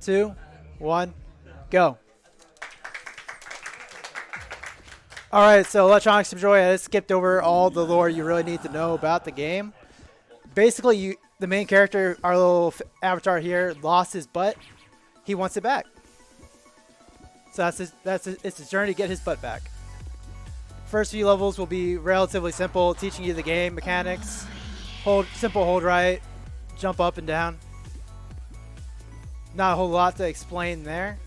2, 1, go. All right, so Electronics Enjoy. I just skipped over all the lore you really need to know about the game. Basically, the main character, our little avatar here, lost his butt. He wants it back. So it's his journey to get his butt back. First few levels will be relatively simple, teaching you the game mechanics. Simple hold right, jump up and down. Not a whole lot to explain there.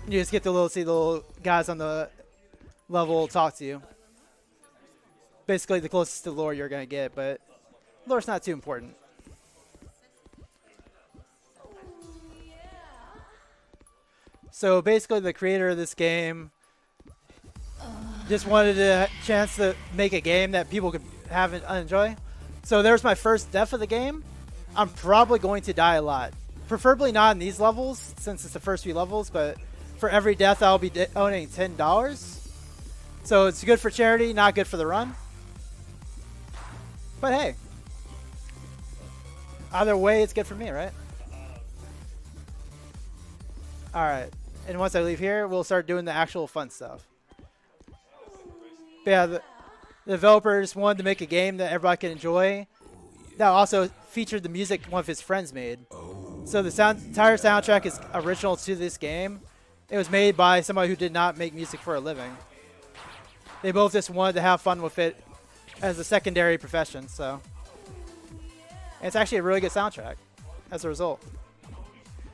You just get to see the little guys on the level talk to you. Basically the closest to lore you're going to get, but lore's not too important. So basically the creator of this game just wanted a chance to make a game that people could have and enjoy. So there's my first death of the game. I'm probably going to die a lot. Preferably not in these levels since it's the first few levels, but for every death I'll be donating $10. So it's good for charity, not good for the run. But hey, either way it's good for me, right? Alright, and once I leave here, we'll start doing the actual fun stuff. But yeah, the developers wanted to make a game that everybody can enjoy that also featured the music one of his friends made. So the entire soundtrack is original to this game. It was made by somebody who did not make music for a living. They both just wanted to have fun with it as a secondary profession, so. And it's actually a really good soundtrack as a result.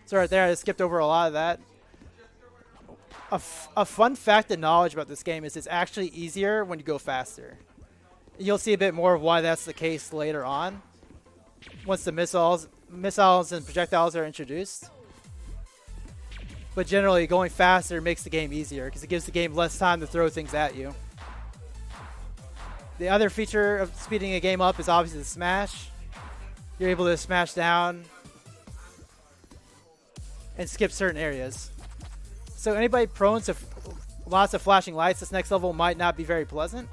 So right there, I skipped over a lot of that. A fun fact and knowledge about this game is it's actually easier when you go faster. You'll see a bit more of why that's the case later on, once the missiles and projectiles are introduced. But generally, going faster makes the game easier because it gives the game less time to throw things at you. The other feature of speeding a game up is obviously the smash. You're able to smash down and skip certain areas. So anybody prone to lots of flashing lights, this next level might not be very pleasant.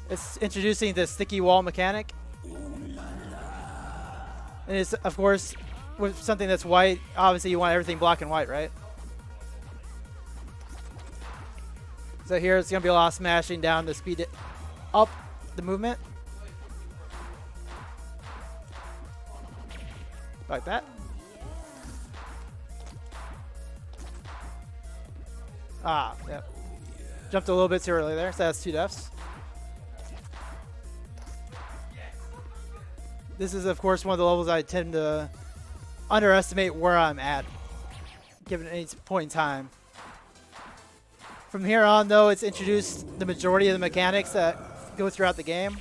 It's introducing the sticky wall mechanic. And it's, of course, with something that's white, obviously you want everything black and white, right? So here it's going to be a lot of smashing down to speed it up the movement. Like that. Ah, yep. Jumped a little bit too early there, so that's 2 deaths. This is, of course, one of the levels I tend to underestimate where I'm at, given any point in time. From here on, though, it's introduced the majority of the mechanics that go throughout the game.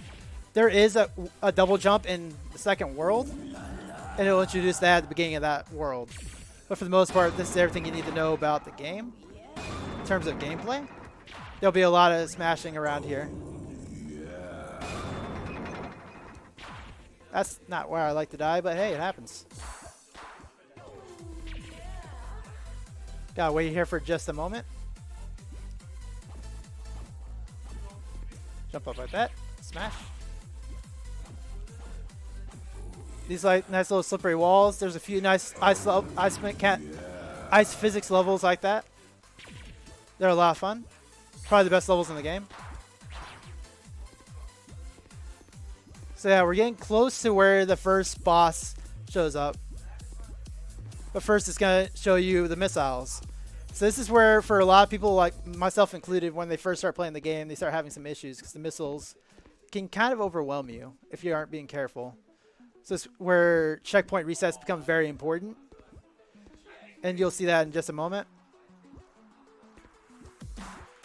There is a double jump in the second world, and it'll introduce that at the beginning of that world. But for the most part, this is everything you need to know about the game. In terms of gameplay, there'll be a lot of smashing around here. That's not where I like to die, but hey, it happens. Gotta wait here for just a moment. Jump up like that. Smash. These like nice little slippery walls. There's a few nice ice physics levels like that. They're a lot of fun. Probably the best levels in the game. So yeah, we're getting close to where the first boss shows up. But first it's going to show you the missiles. So this is where, for a lot of people, like myself included, when they first start playing the game, they start having some issues because the missiles can kind of overwhelm you if you aren't being careful. So this is where checkpoint resets become very important. And you'll see that in just a moment.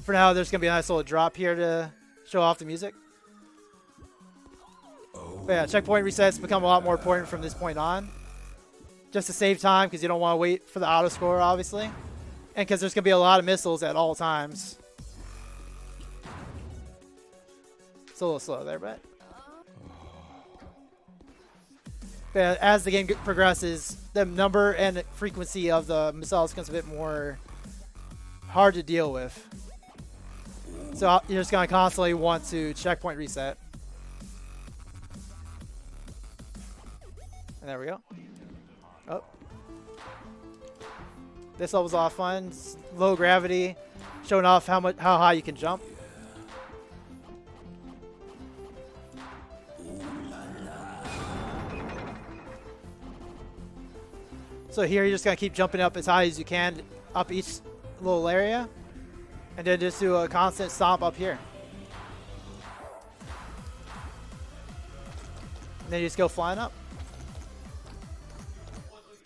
For now, there's going to be a nice little drop here to show off the music. But yeah, checkpoint resets become a lot more important from this point on. Just to save time, because you don't want to wait for the auto score, obviously. And because there's going to be a lot of missiles at all times. It's a little slow there, but as the game progresses, the number and frequency of the missiles becomes a bit more hard to deal with. So you're just going to constantly want to checkpoint reset. And there we go. Oh. This level's a lot of fun. It's low gravity, showing off how high you can jump. So here you're just gonna keep jumping up as high as you can up each little area, and then just do a constant stomp up here. And then you just go flying up.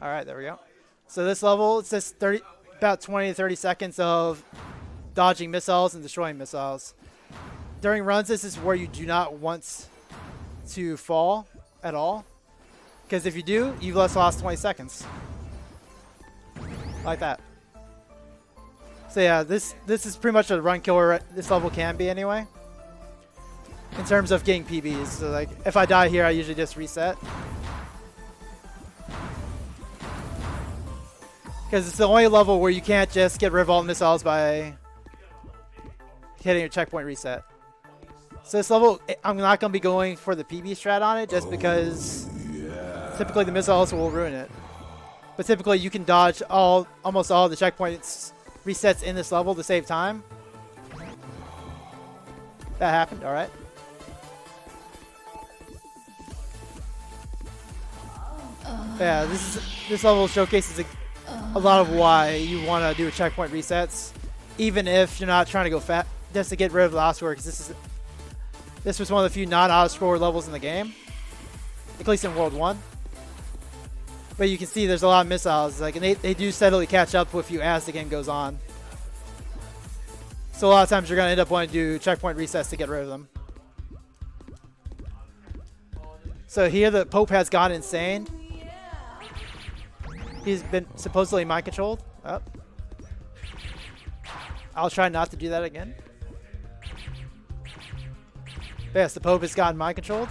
All right, there we go. So this level, it's just about 20 to 30 seconds of dodging missiles and destroying missiles. During runs, this is where you do not want to fall at all, because if you do, you've just lost 20 seconds. Like that. So yeah, this is pretty much a run killer this level can be anyway. In terms of getting PBs. So like, if I die here, I usually just reset. Because it's the only level where you can't just get rid of all the missiles by hitting a checkpoint reset. So this level, I'm not going to be going for the PB strat on it, just because typically the missiles will ruin it. But typically you can dodge almost all the checkpoints resets in this level to save time. That happened, alright. Yeah, this level showcases a lot of why you want to do checkpoint resets, even if you're not trying to go fast, just to get rid of the auto-score, because this was one of the few non-auto-score levels in the game, at least in World 1. But you can see there's a lot of missiles, like, and they do steadily catch up with you as the game goes on. So a lot of times you're going to end up wanting to do checkpoint resets to get rid of them. So here the Pope has gone insane. He's been supposedly mind controlled. Oh. I'll try not to do that again. But yes, the Pope has gotten mind controlled.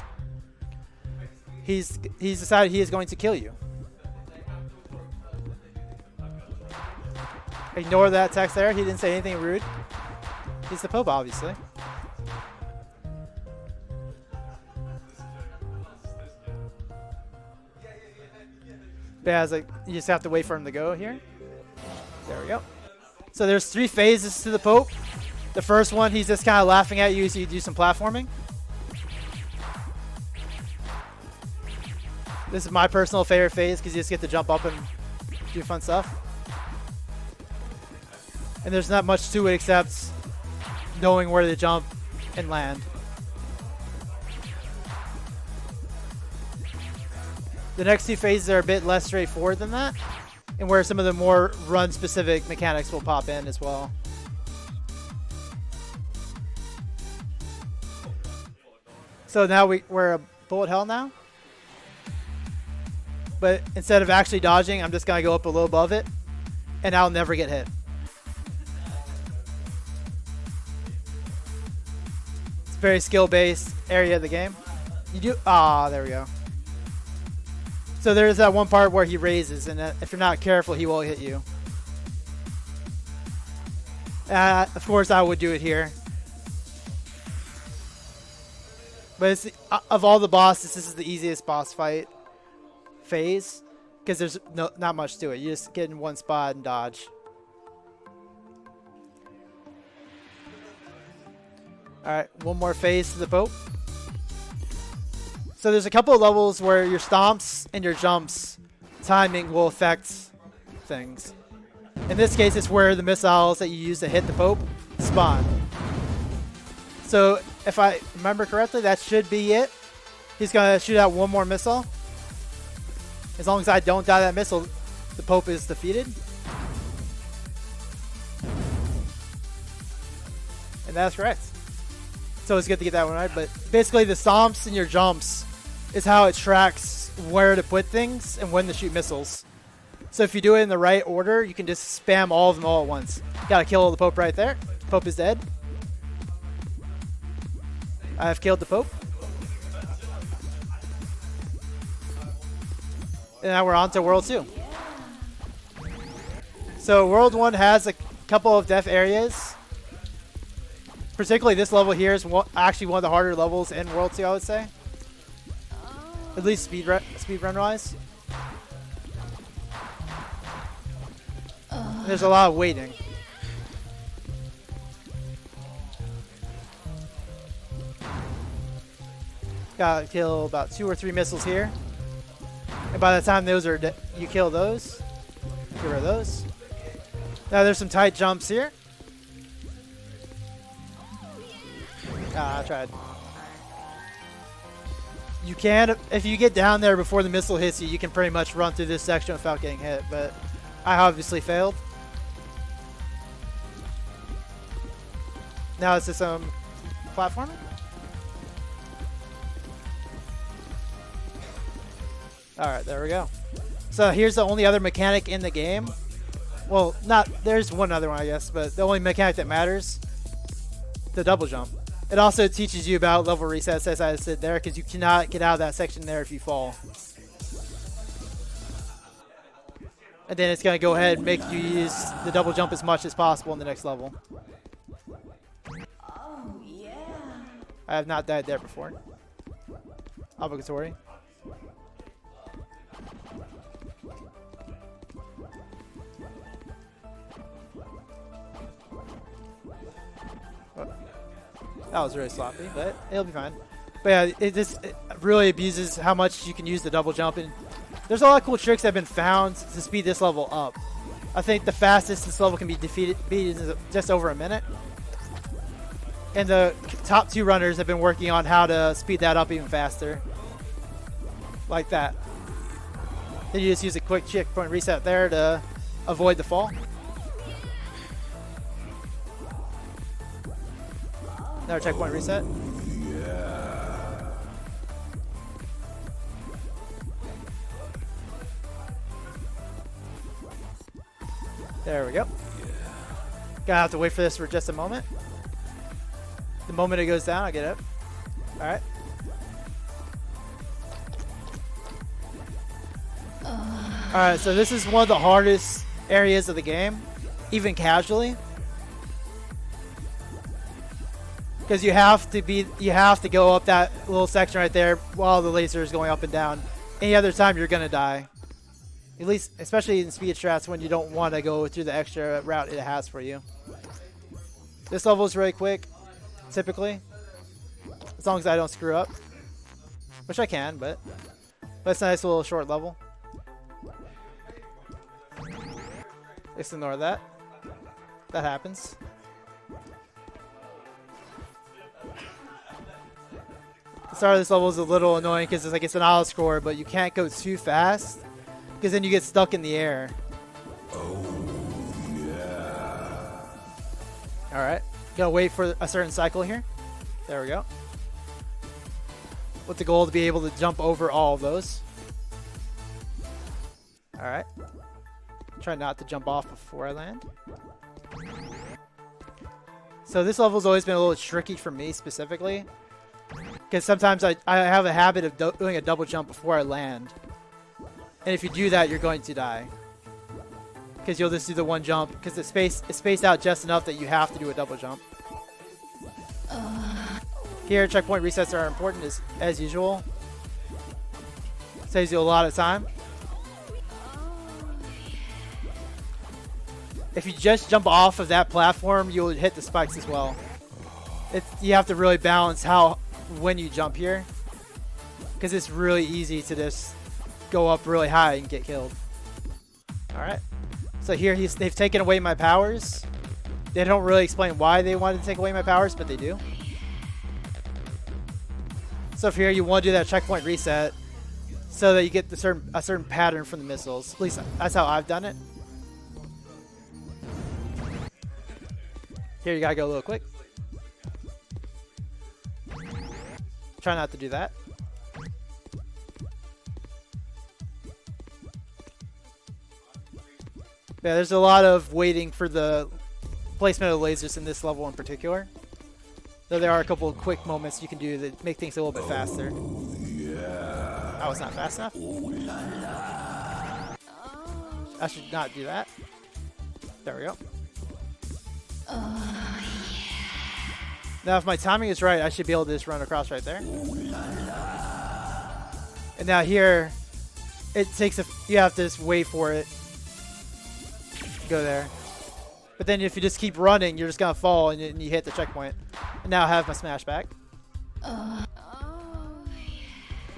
He's decided he is going to kill you. Ignore that text there. He didn't say anything rude. He's the Pope, obviously. But yeah, like, you just have to wait for him to go here. There we go. So there's 3 phases to the Pope. The first one, he's just kind of laughing at you so you do some platforming. This is my personal favorite phase because you just get to jump up and do fun stuff. And there's not much to it except knowing where to jump and land. The next 2 phases are a bit less straightforward than that, and where some of the more run-specific mechanics will pop in as well. So now we're a bullet hell now. But instead of actually dodging, I'm just going to go up a little above it, and I'll never get hit. It's a very skill-based area of the game. You do... Ah, there we go. So there's that one part where he raises, and if you're not careful, he will hit you. Of course, I would do it here. But it's, of all the bosses, this is the easiest boss fight phase, because there's not much to it. You just get in one spot and dodge. Alright, one more phase to the Pope. So there's a couple of levels where your stomps and your jumps timing will affect things. In this case, it's where the missiles that you use to hit the Pope spawn. So if I remember correctly, that should be it. He's going to shoot out one more missile. As long as I don't die that missile, the Pope is defeated. And that's correct. So it's good to get that one right. But basically the stomps and your jumps is how it tracks where to put things and when to shoot missiles. So if you do it in the right order, you can just spam all of them all at once. Gotta kill the Pope right there. The Pope is dead. I have killed the Pope. And now we're on to World 2. So World 1 has a couple of death areas. Particularly this level here is actually one of the harder levels in World 2, I would say. At least speed run wise. There's a lot of waiting. Gotta kill about 2 or 3 missiles here. And by the time those are you kill those, get rid of those. Now there's some tight jumps here. Ah, I tried. You can, if you get down there before the missile hits you, you can pretty much run through this section without getting hit, but I obviously failed. Now it's just some platforming. Alright, there we go. So here's the only other mechanic in the game. Well, there's one other one I guess, but the only mechanic that matters, the double jump. It also teaches you about level resets, as I said there, because you cannot get out of that section there if you fall. And then it's going to go ahead and make you use the double jump as much as possible in the next level. Oh, yeah. I have not died there before. Obligatory. That was really sloppy, but it'll be fine. But yeah, it really abuses how much you can use the double jump, and there's a lot of cool tricks that have been found to speed this level up. I think the fastest this level can be beat is just over a minute. And the top 2 runners have been working on how to speed that up even faster. Like that. Then you just use a quick checkpoint reset there to avoid the fall. Another checkpoint reset. Yeah. There we go. Gonna have to wait for this for just a moment. The moment it goes down, I get up. Alright. Alright, so this is one of the hardest areas of the game, even casually. Because you have to go up that little section right there while the laser is going up and down. Any other time you're gonna die. At least, especially in speed strats when you don't want to go through the extra route it has for you. This level is really quick, typically, as long as I don't screw up, which I can, but it's a nice little short level. Just ignore that. That happens. The start of this level is a little annoying because it's an auto score, but you can't go too fast because then you get stuck in the air. Oh, yeah. Alright. Gotta wait for a certain cycle here. There we go. With the goal to be able to jump over all of those. Alright. Try not to jump off before I land. So this level's always been a little tricky for me specifically. Because sometimes I have a habit of doing a double jump before I land. And if you do that, you're going to die. Because you'll just do the one jump. Because it's spaced out just enough that you have to do a double jump. Here, checkpoint resets are important as usual. Saves you a lot of time. If you just jump off of that platform, you'll hit the spikes as well. You have to really balance when you jump here, because it's really easy to just go up really high and get killed. Alright, so here they've taken away my powers. They don't really explain why they wanted to take away my powers, but they do. So if here you want to do that checkpoint reset so that you get a certain pattern from the missiles. At least that's how I've done it. Here you gotta go a little quick. Try not to do that. Yeah, there's a lot of waiting for the placement of the lasers in this level in particular. Though there are a couple of quick moments you can do that make things a little bit faster. Yeah. That was not fast enough. I should not do that. There we go. Now if my timing is right, I should be able to just run across right there. And now here, it takes you have to just wait for it. Go there. But then if you just keep running, you're just gonna fall and you hit the checkpoint. And now I have my smash back.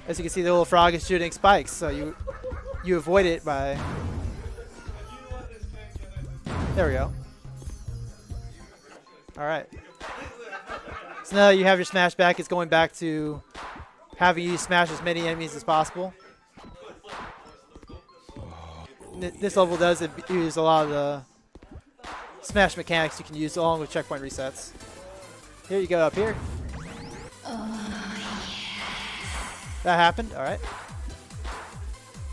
As you can see, the little frog is shooting spikes, so you avoid it by. There we go. All right. So now that you have your smash back, it's going back to having you smash as many enemies as possible. This level does use a lot of the smash mechanics you can use along with checkpoint resets. Here you go up here. That happened. All right.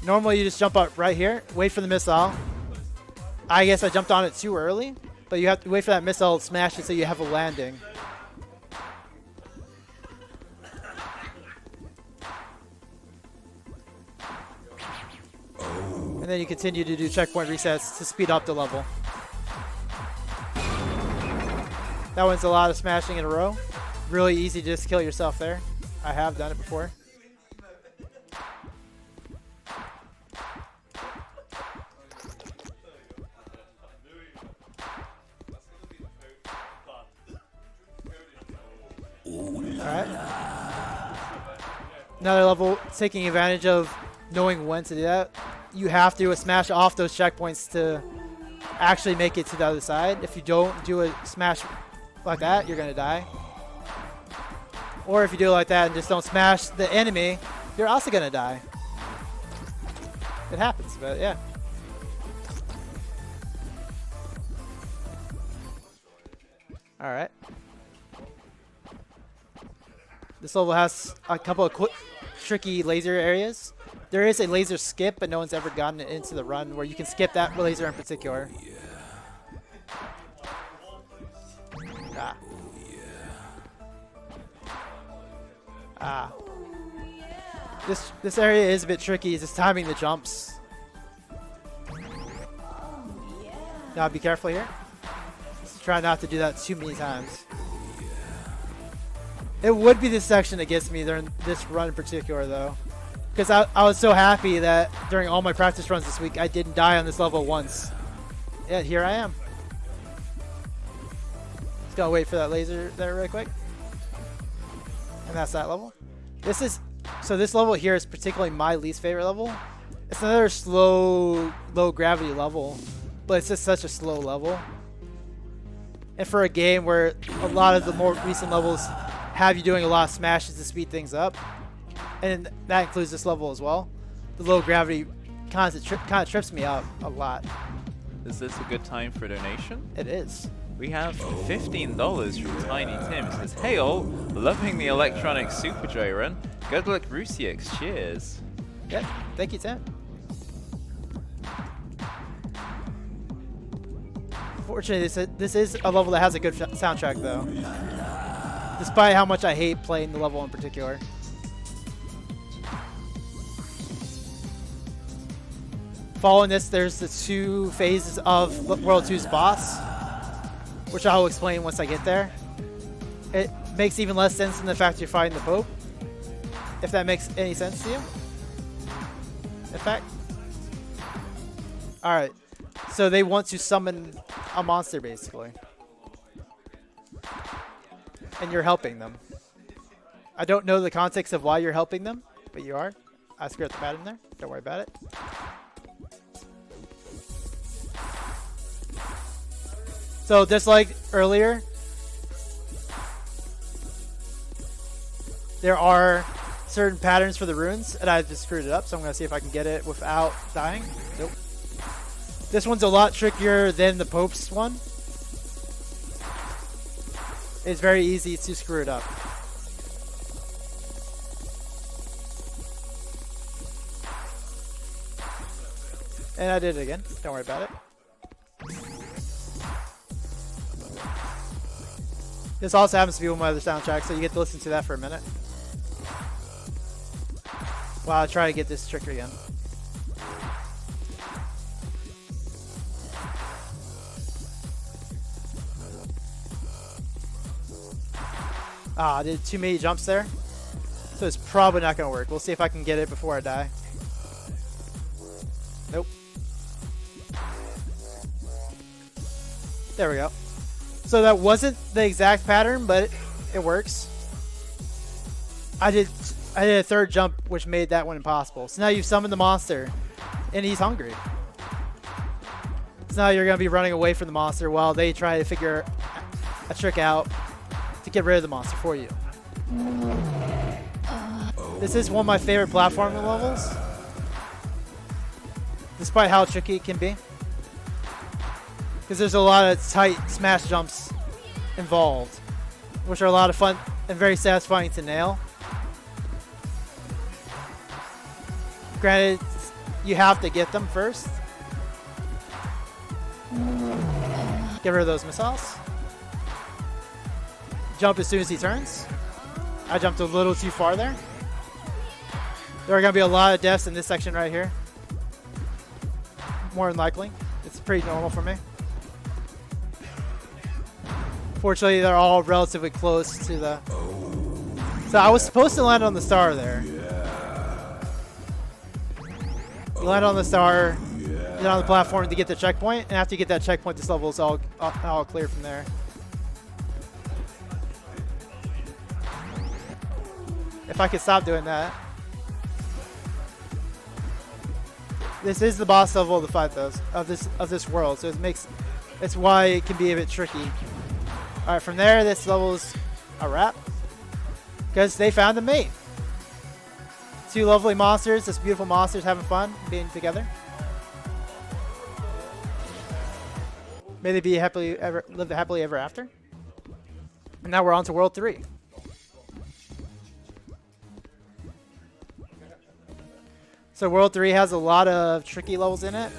Normally you just jump up right here, wait for the missile. I guess I jumped on it too early, but you have to wait for that missile to smash it so you have a landing. And then you continue to do checkpoint resets to speed up the level. That one's a lot of smashing in a row. Really easy to just kill yourself there. I have done it before. Alright. Another level taking advantage of knowing when to do that. You have to smash off those checkpoints to actually make it to the other side. If you don't do a smash like that, you're gonna die. Or if you do it like that and just don't smash the enemy, you're also gonna die. It happens, but yeah. Alright. This level has a couple of tricky laser areas. There is a laser skip, but no one's ever gotten it into the run where you can skip that laser in particular. Ah. Ah. This area is a bit tricky. It's just timing the jumps. Now be careful here. Just try not to do that too many times. It would be this section that gets me during this run in particular, though. Because I was so happy that during all my practice runs this week, I didn't die on this level once. Yeah, here I am. Just gonna wait for that laser there real quick. And that's that level. So this level here is particularly my least favorite level. It's another slow, low gravity level, but it's just such a slow level. And for a game where a lot of the more recent levels have you doing a lot of smashes to speed things up, and that includes this level as well, the low gravity kind of trips me up a lot. Is this a good time for a donation? It is. We have $15 from Tiny Tim. It says, hey all, loving the electronic Super Dry run. Good luck RuSyxx, cheers. Yeah, thank you, Tim. Fortunately, this is a level that has a good soundtrack, though. Despite how much I hate playing the level in particular. Following this, there's the 2 phases of World 2's boss, which I'll explain once I get there. It makes even less sense than the fact you're fighting the Pope, if that makes any sense to you. In fact. Alright, so they want to summon a monster, basically. And you're helping them. I don't know the context of why you're helping them, but you are. I screwed the pad in there. Don't worry about it. So just like earlier, there are certain patterns for the runes, and I just screwed it up, so I'm going to see if I can get it without dying. Nope. This one's a lot trickier than the Pope's one. It's very easy to screw it up. And I did it again. Don't worry about it. This also happens to be one of my other soundtracks, so you get to listen to that for a minute. While I try to get this trick again. Ah, I did too many jumps there. So it's probably not going to work. We'll see if I can get it before I die. Nope. There we go. So that wasn't the exact pattern, but it works. I did a third jump, which made that one impossible. So now you've summoned the monster, and he's hungry. So now you're going to be running away from the monster while they try to figure a trick out to get rid of the monster for you. This is one of my favorite platforming levels, despite how tricky it can be. Because there's a lot of tight smash jumps involved, which are a lot of fun and very satisfying to nail. Granted, you have to get them first. Get rid of those missiles. Jump as soon as he turns. I jumped a little too far there. There are going to be a lot of deaths in this section right here. More than likely. It's pretty normal for me. Fortunately, they're all relatively close to the... So I was supposed to land on the star there. You land on the star, get on the platform to get the checkpoint, and after you get that checkpoint, this level is all clear from there. If I could stop doing that. This is the boss level of the fight, though, of this world, so it's why it can be a bit tricky. All right, from there, this level's a wrap because they found a mate. Two lovely monsters, this beautiful monsters having fun being together. May they be live happily ever after. And now we're on to World 3. So World 3 has a lot of tricky levels in it.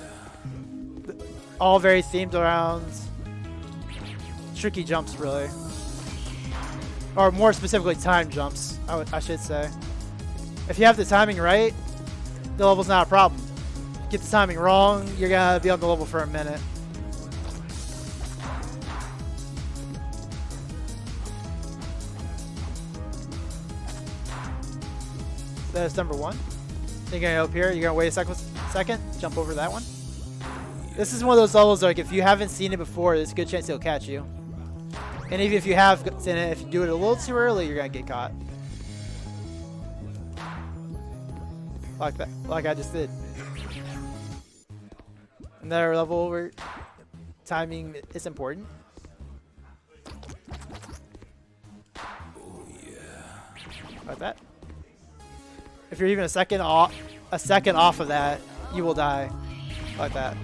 All very themed around tricky jumps, really. Or more specifically, time jumps, I should say. If you have the timing right, the level's not a problem. Get the timing wrong, you're going to be on the level for a minute. That's number 1. You're going to go up here, you're going to wait a second, jump over that one. This is one of those levels, like, if you haven't seen it before, there's a good chance it'll catch you. And even if you have seen it, if you do it a little too early, you're going to get caught. Like that, like I just did. Another level where timing is important. Like that. If you're even a second off of that, you will die. Like that.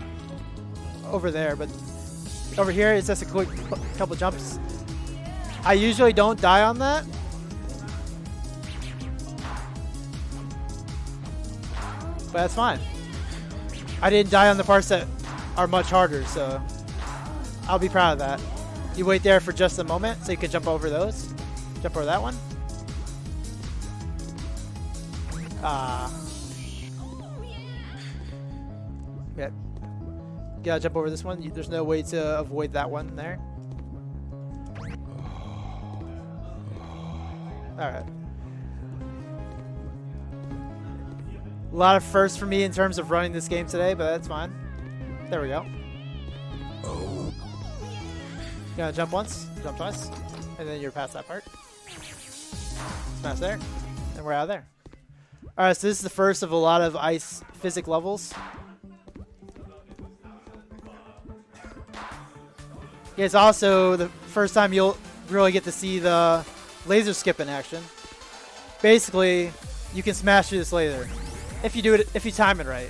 Over there, but over here it's just a quick couple jumps. I usually don't die on that. But that's fine. I didn't die on the parts that are much harder, so I'll be proud of that. You wait there for just a moment so you can jump over those. Jump over that one. Yeah. Gotta jump over this one. There's no way to avoid that one there. Alright. A lot of firsts for me in terms of running this game today, but that's fine. There we go. Gonna jump once, jump twice, and then you're past that part. Smash there, and we're out of there. Alright, so this is the first of a lot of ice physics levels. It's also the first time you'll really get to see the laser skip in action. Basically, you can smash through this laser. If you time it right.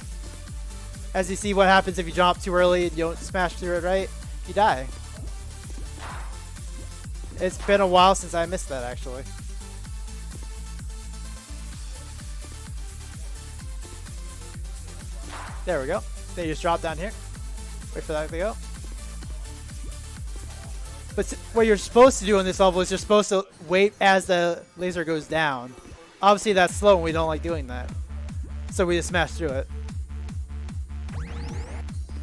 As you see what happens if you jump too early and you don't smash through it right, you die. It's been a while since I missed that, actually. There we go. Then you just drop down here. Wait for that to go. But what you're supposed to do in this level is you're supposed to wait as the laser goes down. Obviously that's slow and we don't like doing that. So we just smash through it.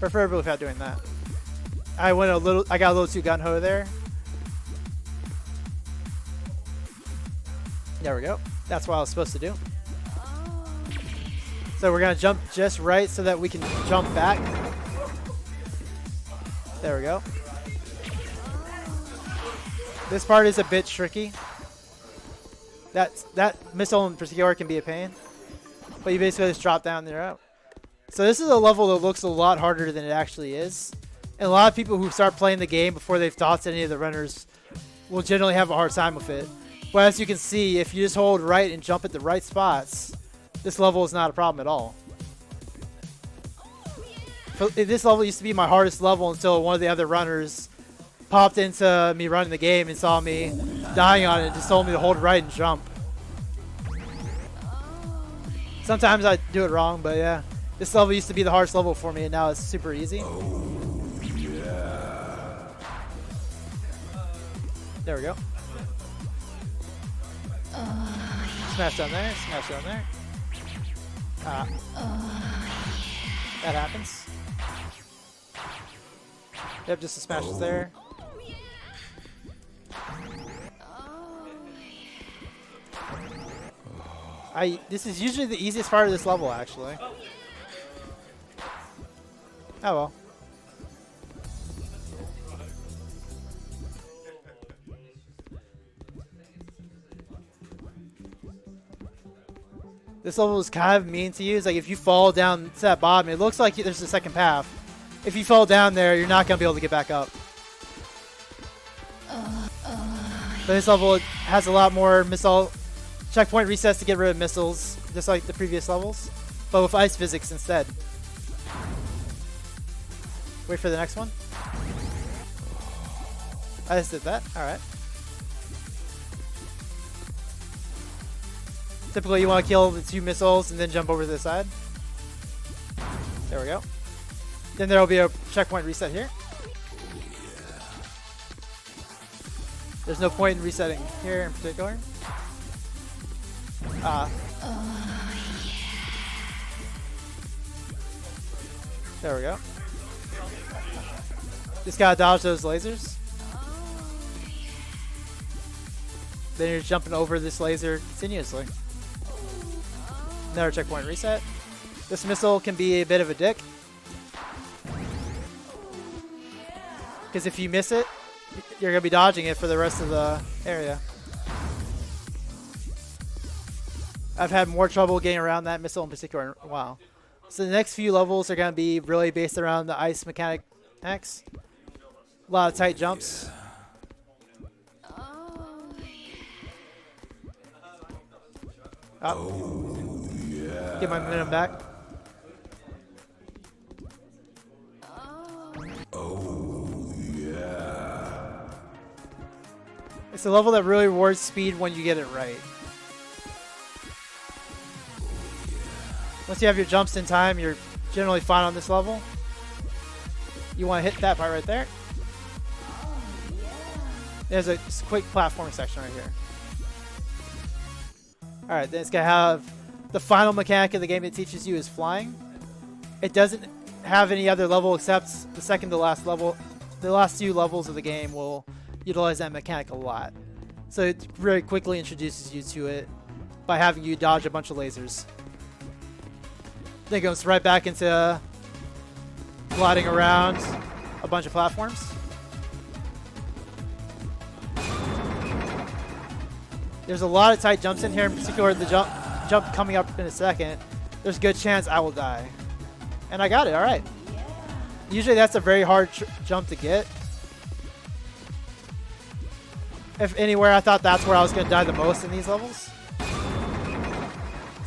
Preferably without doing that. I got a little too gun-ho there. There we go. That's what I was supposed to do. So we're going to jump just right so that we can jump back. There we go. This part is a bit tricky. That missile in particular can be a pain. But you basically just drop down there out. So this is a level that looks a lot harder than it actually is. And a lot of people who start playing the game before they've talked to any of the runners will generally have a hard time with it. But as you can see, if you just hold right and jump at the right spots, this level is not a problem at all. This level used to be my hardest level until one of the other runners popped into me running the game and saw me dying on it and just told me to hold right and jump. Sometimes I do it wrong, but yeah. This level used to be the hardest level for me, and now it's super easy. There we go. Smash down there, smash down there. That happens. Yep, just the smashes there. This is usually the easiest part of this level, actually. Oh well. This level is kind of mean to use. Like if you fall down to that bottom, it looks like there's a second path. If you fall down there, you're not going to be able to get back up. But this level has a lot more missile checkpoint resets to get rid of missiles, just like the previous levels, but with ice physics instead. Wait for the next one. I just did that. All right. Typically, you want to kill the 2 missiles and then jump over to the side. There we go. Then there will be a checkpoint reset here. There's no point in resetting here in particular. There we go. Just gotta dodge those lasers. Then you're jumping over this laser continuously. Another checkpoint reset. This missile can be a bit of a dick, because if you miss it, you're going to be dodging it for the rest of the area. I've had more trouble getting around that missile in particular in a while. So the next few levels are going to be really based around the ice mechanics. A lot of tight jumps. Oh, yeah. Get my momentum back. Oh, yeah. It's a level that really rewards speed when you get it right. Once you have your jumps in time, you're generally fine on this level. You want to hit that part right there. There's a quick platforming section right here. Alright, then it's going to have the final mechanic of the game it teaches you is flying. It doesn't have any other level except the second to last level. The last 2 levels of the game will utilize that mechanic a lot. So it very quickly introduces you to it by having you dodge a bunch of lasers. Then it goes right back into gliding around a bunch of platforms. There's a lot of tight jumps in here, in particular the jump coming up in a second. There's a good chance I will die. And I got it, alright. Usually that's a very hard jump to get. If anywhere, I thought that's where I was going to die the most in these levels.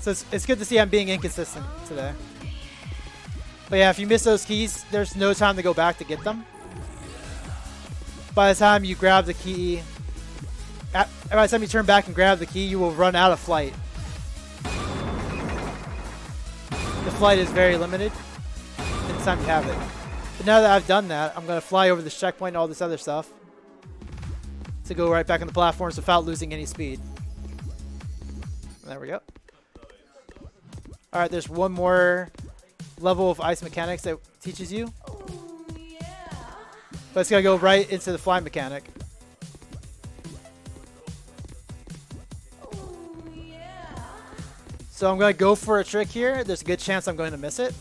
So it's good to see I'm being inconsistent today. But yeah, if you miss those keys, there's no time to go back to get them. By the time you grab the key, by the time you turn back and grab the key, you will run out of flight. The flight is very limited, and it's time you have it. But now that I've done that, I'm going to fly over this checkpoint and all this other stuff to go right back on the platforms without losing any speed. There we go. Alright, there's one more level of ice mechanics that teaches you. But it's going to go right into the fly mechanic. So I'm going to go for a trick here. There's a good chance I'm going to miss it.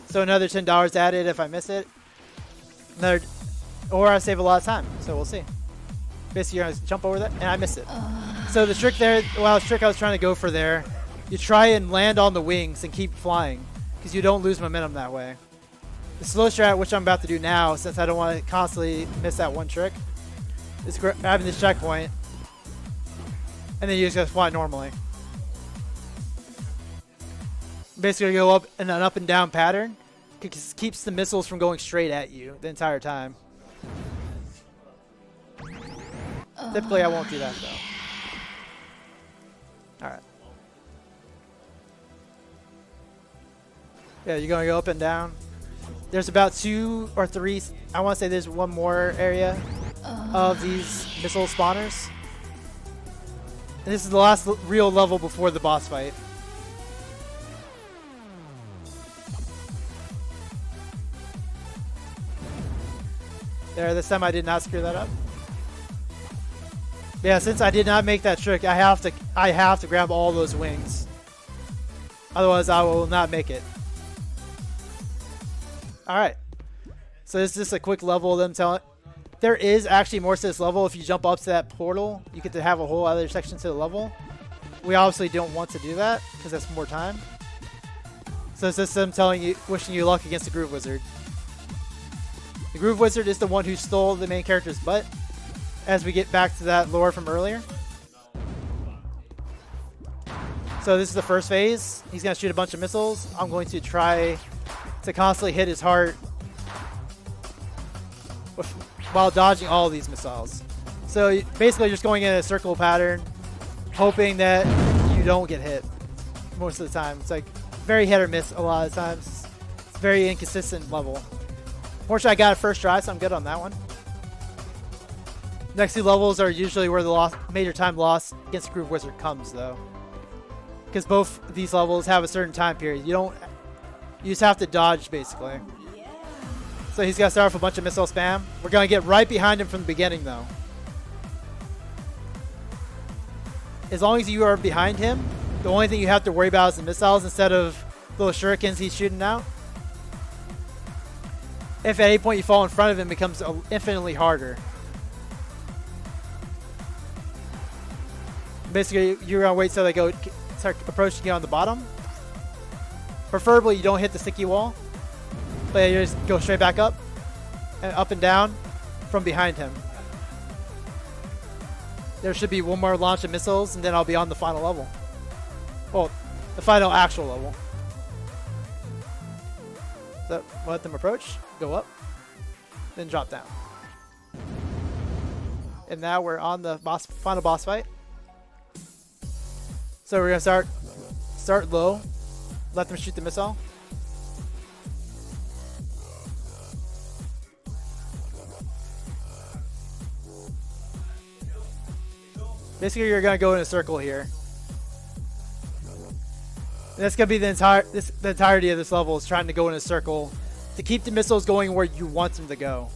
So another $10 added if I miss it. Or I save a lot of time. So we'll see. Basically, you're going to jump over that, and I missed it. So the trick there, well, the trick I was trying to go for there, you try and land on the wings and keep flying because you don't lose momentum that way. The slow strat, which I'm about to do now, since I don't want to constantly miss that one trick, is grabbing this checkpoint, and then you just gotta fly normally. Basically, go up in an up and down pattern, keeps the missiles from going straight at you the entire time. Typically, I won't do that though. All right. Yeah, you're gonna go up and down. There's about 2 or 3. I want to say there's one more area of these missile spawners. And this is the last real level before the boss fight. There, this time I did not screw that up. Yeah, since I did not make that trick, I have to grab all those wings. Otherwise, I will not make it. All right. So this is just a quick level of them telling. There is actually more to this level. If you jump up to that portal, you get to have a whole other section to the level. We obviously don't want to do that because that's more time. So it's just them telling you, wishing you luck against the Groove Wizard. The Groove Wizard is the one who stole the main character's butt. As we get back to that lore from earlier. So this is the first phase. He's going to shoot a bunch of missiles. I'm going to try to constantly hit his heart while dodging all of these missiles. So basically just going in a circle pattern, hoping that you don't get hit most of the time. It's like very hit or miss a lot of times. It's a very inconsistent level. Fortunately, I got it first try, so I'm good on that one. Next 2 levels are usually where the major time loss against the Groove Wizard comes, though. Because both these levels have a certain time period. You just have to dodge, basically. So he's got to start off with a bunch of missile spam. We're going to get right behind him from the beginning, though. As long as you are behind him, the only thing you have to worry about is the missiles instead of little shurikens he's shooting out. If at any point you fall in front of him, it becomes infinitely harder. Basically, you're going to wait till they start approaching you on the bottom. Preferably, you don't hit the sticky wall. But you just go straight back up and down from behind him. There should be one more launch of missiles, and then I'll be on the final level. Well, the final actual level. So, let them approach, go up, then drop down. And now we're on the final boss fight. So we're gonna start low, let them shoot the missile. Basically, you're gonna go in a circle here. And that's gonna be the entirety of this level is trying to go in a circle to keep the missiles going where you want them to go.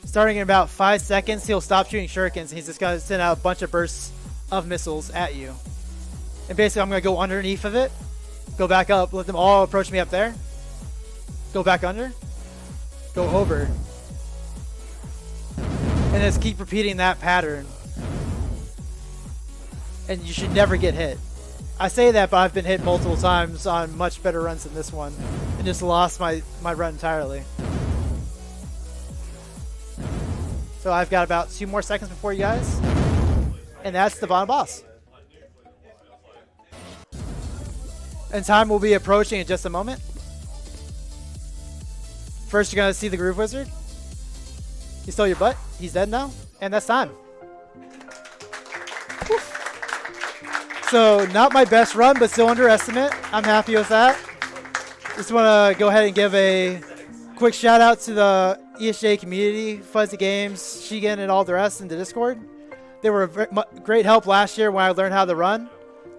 Starting in about 5 seconds, he'll stop shooting shurikens, and he's just going to send out a bunch of bursts of missiles at you. And basically, I'm going to go underneath of it, go back up, let them all approach me up there, go back under, go over, and just keep repeating that pattern. And you should never get hit. I say that, but I've been hit multiple times on much better runs than this one, and just lost my run entirely. So I've got about 2 more seconds before you guys. And that's the final boss. And time will be approaching in just a moment. First, you're going to see the Groove Wizard. He stole your butt. He's dead now. And that's time. Whew. So not my best run, but still under estimate. I'm happy with that. Just want to go ahead and give a quick shout out to the ESJ community, Fuzzy Games, Shigen, and all the rest in the Discord. They were a great help last year when I learned how to run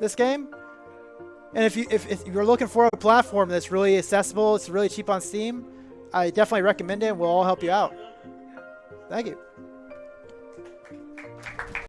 this game. And if you're looking for a platform that's really accessible, it's really cheap on Steam, I definitely recommend it, and we'll all help you out. Thank you.